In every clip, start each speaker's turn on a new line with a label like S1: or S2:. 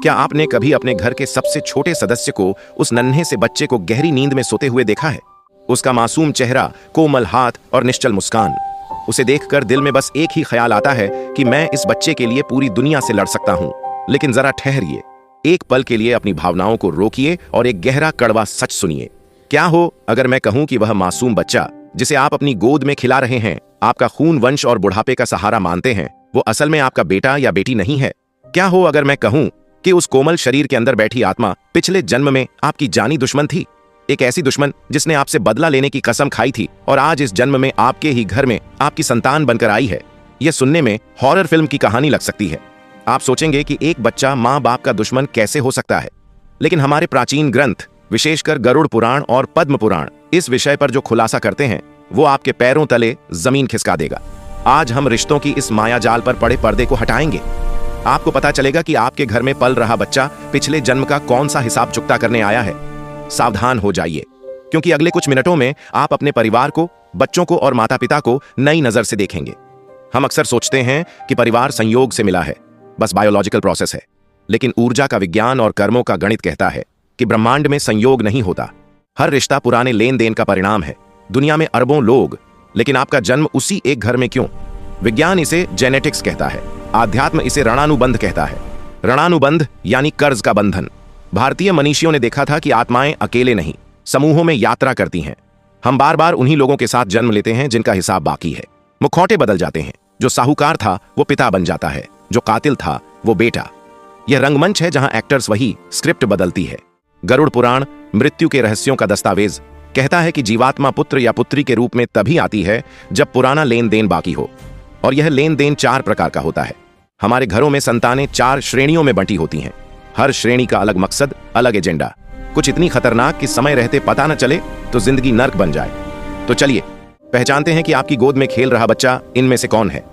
S1: क्या आपने कभी अपने घर के सबसे छोटे सदस्य को, उस नन्हे से बच्चे को गहरी नींद में सोते हुए देखा है? उसका मासूम चेहरा, कोमल हाथ और निश्चल मुस्कान, उसे देखकर दिल में बस एक ही ख्याल आता है कि मैं इस बच्चे के लिए पूरी दुनिया से लड़ सकता हूं। लेकिन जरा ठहरिए, एक पल के लिए अपनी भावनाओं को रोकिए और एक गहरा कड़वा सच सुनिए। क्या हो अगर मैं कहूं कि वह मासूम बच्चा जिसे आप अपनी गोद में खिला रहे हैं, आपका खून, वंश और बुढ़ापे का सहारा मानते हैं, वो असल में आपका बेटा या बेटी नहीं है? क्या हो अगर मैं कहूं कि उस कोमल शरीर के अंदर बैठी आत्मा पिछले जन्म में आपकी जानी दुश्मन थी, एक ऐसी दुश्मन जिसने आपसे बदला लेने की कसम खाई थी और आज इस जन्म में आपके ही घर में आपकी संतान बनकर आई है? यह सुनने में हॉरर फिल्म की कहानी लग सकती है। आप सोचेंगे कि एक बच्चा माँ बाप का दुश्मन कैसे हो सकता है, लेकिन हमारे प्राचीन ग्रंथ, विशेषकर गरुड़ पुराण और पद्म पुराण, इस विषय पर जो खुलासा करते हैं वो आपके पैरों तले जमीन खिसका देगा। आज हम रिश्तों की इस मायाजाल पर पड़े पर्दे को हटाएंगे। आपको पता चलेगा कि आपके घर में पल रहा बच्चा पिछले जन्म का कौन सा हिसाब चुकता करने आया है। सावधान हो जाइए, क्योंकि अगले कुछ मिनटों में आप अपने परिवार को, बच्चों को और माता पिता को नई नजर से देखेंगे। हम अक्सर सोचते हैं कि परिवार संयोग से मिला है, बस बायोलॉजिकल प्रोसेस है, लेकिन ऊर्जा का विज्ञान और कर्मों का गणित कहता है कि ब्रह्मांड में संयोग नहीं होता। हर रिश्ता पुराने लेन देन का परिणाम है। दुनिया में अरबों लोग, लेकिन आपका जन्म उसी एक घर में क्यों? विज्ञान इसे जेनेटिक्स कहता है, आध्यात्म इसे ऋणानुबंध कहता है। ऋणानुबंध यानी कर्ज का बंधन। भारतीय मनीषियों ने देखा था कि आत्माएं अकेले नहीं, समूहों में यात्रा करती हैं। हम बार बार उन्हीं लोगों के साथ जन्म लेते हैं जिनका हिसाब बाकी है। मुखौटे बदल जाते हैं, जो साहूकार था वो पिता बन जाता है, जो कातिल था वो बेटा। यह रंगमंच है जहां एक्टर्स वही, स्क्रिप्ट बदलती है। गरुड़ पुराण, मृत्यु के रहस्यों का दस्तावेज, कहता है कि जीवात्मा पुत्र या पुत्री के रूप में तभी आती है जब पुराना लेन देन बाकी हो, और यह लेन देन 4 प्रकार का होता है। हमारे घरों में संतानें 4 श्रेणियों में बंटी होती हैं। हर श्रेणी का अलग मकसद, अलग एजेंडा। कुछ इतनी खतरनाक कि समय रहते पता न चले तो जिंदगी नर्क बन जाए। तो चलिए पहचानते हैं कि आपकी गोद में खेल रहा बच्चा इनमें से कौन है।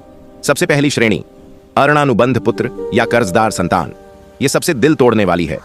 S1: सबसे पहली श्रेणी, अऋणानुबंध पुत्र या कर्जदार संतान। यह सबसे दिल तोड़ने वाली है।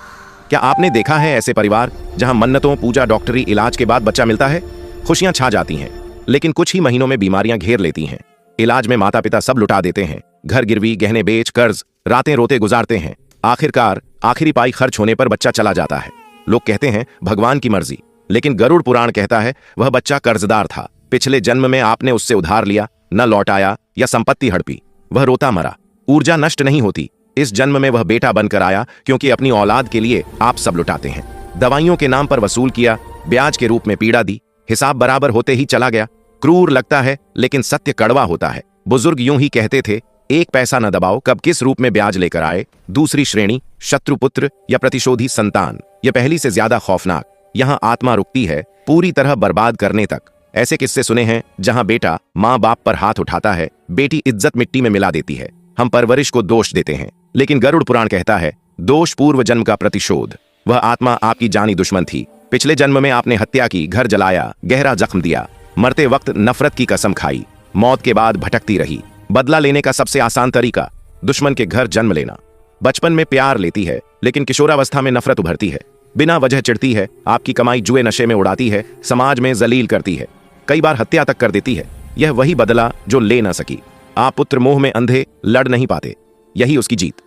S1: क्या आपने देखा है ऐसे परिवार जहां मन्नतों, पूजा, डॉक्टरी इलाज के बाद बच्चा मिलता है? खुशियां छा जाती हैं, लेकिन कुछ ही महीनों में बीमारियां घेर लेती हैं। इलाज में माता पिता सब लुटा देते हैं, घर गिरवी, गहने बेच, कर्ज, रातें रोते गुजारते हैं। आखिरकार आखिरी पाई खर्च होने पर बच्चा चला जाता है। लोग कहते हैं भगवान की मर्जी, लेकिन गरुड़ पुराण कहता है वह बच्चा कर्जदार था। पिछले जन्म में आपने उससे उधार लिया, न लौटाया या संपत्ति हड़पी, वह रोता मरा। ऊर्जा नष्ट नहीं होती। इस जन्म में वह बेटा बनकर आया, क्योंकि अपनी औलाद के लिए आप सब लुटाते हैं। दवाइयों के नाम पर वसूल किया, ब्याज के रूप में पीड़ा दी, हिसाब बराबर होते ही चला गया। क्रूर लगता है, लेकिन सत्य कड़वा होता है। बुजुर्ग यूं ही कहते थे, एक पैसा न दबाओ, कब किस रूप में ब्याज लेकर आए। दूसरी श्रेणी, शत्रुपुत्र या प्रतिशोधी संतान। यह पहली से ज्यादा खौफनाक। यहां आत्मा रुकती है पूरी तरह बर्बाद करने तक। ऐसे किस्से सुने हैं जहां बेटा माँ बाप पर हाथ उठाता है, बेटी इज्जत मिट्टी में मिला देती है। हम परवरिश को दोष देते हैं, लेकिन गरुड़ पुराण कहता है दोष पूर्व जन्म का प्रतिशोध। वह आत्मा आपकी जानी दुश्मन थी। पिछले जन्म में आपने हत्या की, घर जलाया, गहरा जख्म दिया, मरते वक्त नफरत की कसम खाई, मौत के बाद भटकती रही। बदला लेने का सबसे आसान तरीका, दुश्मन के घर जन्म लेना। बचपन में प्यार लेती है, लेकिन किशोरावस्था में नफरत उभरती है। बिना वजह चिढ़ती है, आपकी कमाई जुए नशे में उड़ाती है, समाज में जलील करती है, कई बार हत्या तक कर देती है। यह वही बदला जो ले न सकी। आप पुत्र मोह में अंधे, लड़ नहीं पाते, यही उसकी जीत।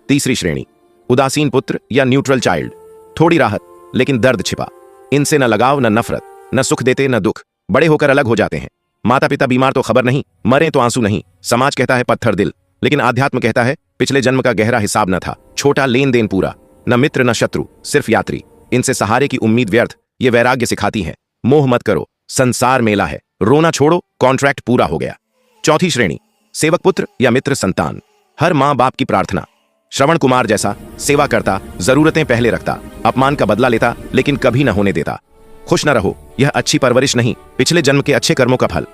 S1: तीसरी श्रेणी, उदासीन पुत्र या न्यूट्रल चाइल्ड। थोड़ी राहत, लेकिन दर्द छिपा। इनसे न लगाव, न नफरत, न सुख देते न दुख। बड़े होकर अलग हो जाते हैं। माता पिता बीमार तो खबर नहीं, मरे तो आंसू नहीं। समाज कहता है पत्थर दिल, लेकिन आध्यात्म कहता है पिछले जन्म का गहरा हिसाब न था। छोटा लेन देन पूरा। न मित्र न शत्रु, सिर्फ यात्री। इनसे सहारे की उम्मीद व्यर्थ। ये वैराग्य सिखाती है, मोह मत करो, संसार मेला है। रोना छोड़ो, कॉन्ट्रैक्ट पूरा हो गया। चौथी श्रेणी, सेवक पुत्र या मित्र संतान। हर माँ बाप की प्रार्थना। श्रवण कुमार जैसा सेवा करता, जरूरतें पहले रखता, अपमान का बदला लेता, लेकिन कभी न होने देता। खुश न रहो, यह अच्छी परवरिश नहीं, पिछले जन्म के अच्छे कर्मों का फल।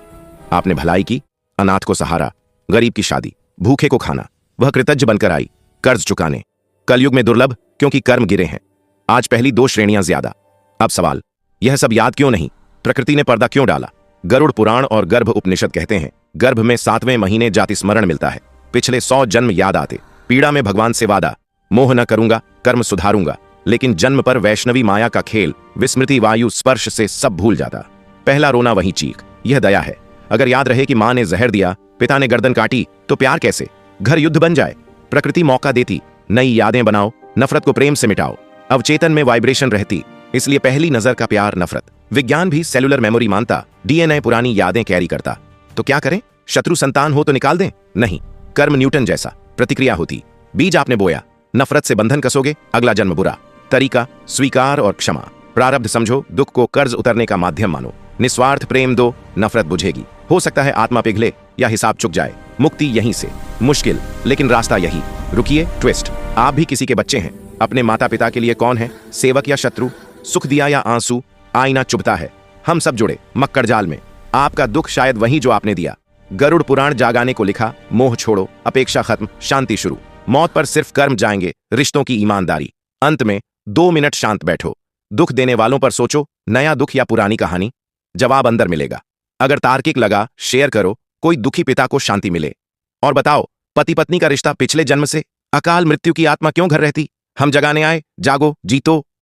S1: आपने भलाई की, अनाथ को सहारा, गरीब की शादी, भूखे को खाना। वह कृतज्ञ बनकर आई, कर्ज चुकाने। कलयुग में दुर्लभ, क्योंकि कर्म गिरे हैं। आज पहली 2 श्रेणियां ज्यादा। अब सवाल, यह सब याद क्यों नहीं? प्रकृति ने पर्दा क्यों डाला? गरुड़ पुराण और गर्भ उपनिषद कहते हैं गर्भ में 7वें महीने जाति स्मरण मिलता है। पिछले 100 जन्म याद आते। पीड़ा में भगवान से वादा, मोह न करूंगा, कर्म सुधारूंगा। लेकिन जन्म पर वैष्णवी माया का खेल, विस्मृति वायु स्पर्श से सब भूल जाता। पहला रोना वही चीख, यह दया है। अगर याद रहे कि मां ने जहर दिया, पिता ने गर्दन काटी, तो प्यार कैसे? घर युद्ध बन जाए। प्रकृति मौका देती, नई यादें बनाओ, नफरत को प्रेम से मिटाओ। अवचेतन में वाइब्रेशन रहती, इसलिए पहली नजर का प्यार नफरत। विज्ञान भी सेलुलर मेमोरी मानता, डीएनए पुरानी यादें कैरी करता। तो क्या करें? शत्रु संतान हो तो निकाल दें? नहीं, कर्म न्यूटन जैसा प्रतिक्रिया होती। बीज आपने बोया, नफरत से बंधन कसोगे, अगला जन्म बुरा। तरीका स्वीकार और क्षमा। प्रारब्ध समझो, दुख को कर्ज उतरने का माध्यम मानो। निस्वार्थ प्रेम दो, नफरत बुझेगी। हो सकता है आत्मा पिघले या हिसाब चुक जाए, मुक्ति यहीं से। मुश्किल, लेकिन रास्ता यही। रुकिए, ट्विस्ट। आप भी किसी के बच्चे हैं। अपने माता पिता के लिए कौन है, सेवक या शत्रु? सुख दिया या आंसू? आईना चुभता है। हम सब जुड़े मक्कड़ जाल में। आपका दुख शायद वही जो आपने दिया। गरुड़ पुराण जागाने को लिखा, मोह छोड़ो, अपेक्षा खत्म, शांति शुरू। मौत पर सिर्फ कर्म जाएंगे, रिश्तों की ईमानदारी। अंत में 2 मिनट शांत बैठो। दुख देने वालों पर सोचो, नया दुख या पुरानी कहानी? जवाब अंदर मिलेगा। अगर तार्किक लगा, शेयर करो, कोई दुखी पिता को शांति मिले। और बताओ, पति पत्नी का रिश्ता पिछले जन्म से? अकाल मृत्यु की आत्मा क्यों घर रहती? हम जगाने आए, जागो, जीतो।